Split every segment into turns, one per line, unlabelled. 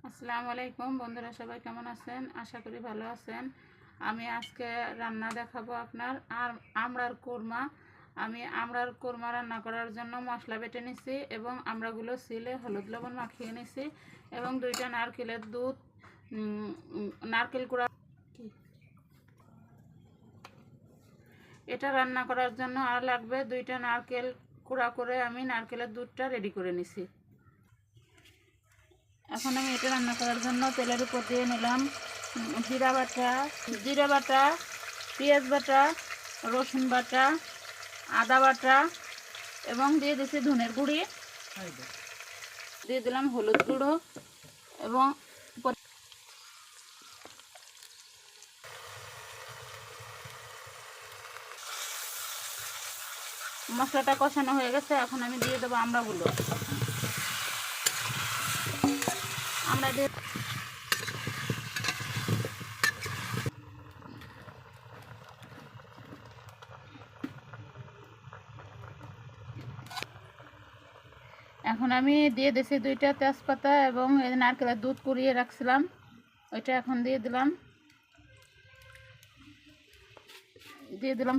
আসসালামু আলাইকুম বন্ধুরা, সবাই কেমন আছেন? আশা করি ভালো আছেন। আমি আজকে রান্না দেখাবো আপনার আমড়ার কোরমা। আমি আমড়ার কোরমা রান্না করার জন্য মশলা বেটে নিছি এবং আমড়াগুলো ছিলে হলুদ লবণ মাখিয়ে নিছি এবং 2টা নারকেলের দুধ, নারকেল কুড়া। এটা রান্না করার জন্য আর লাগবে 2টা নারকেল কুড়া করে আমি নারকেলের দুধটা রেডি করে নিছি। এখন আমি এটা রান্না করার জন্য তেলের উপর দিয়ে নিলাম জিরা বাটা, পেঁয়াজ বাটা, রসুন বাটা, আদা বাটা এবং দিয়ে দিচ্ছি ধনের গুঁড়ি, দিয়ে দিলাম হলুদ গুঁড়ো এবং মশলাটা কষানো হয়ে গেছে। এখন আমি দিয়ে দেবো আমড়াগুলো। আমরা দিয়ে এখন আমি দিয়ে দিছি 2টা তেজপাতা এবং এই নারকেলের দুধ কুড়িয়ে রাখছিলাম ওইটা এখন দিয়ে দিলাম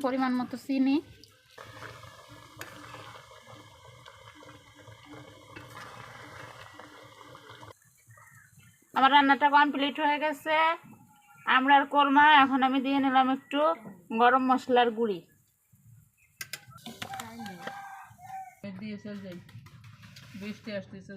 পরিমাণ মতো চিনি। আমার রান্নাটা কমপ্লিট হয়ে গেছে। আমড়ার কোরমা। এখন আমি দিয়ে নিলাম একটু গরম মশলার গুঁড়ি।
দিয়ে চল যাই, বৃষ্টি আসতেছে।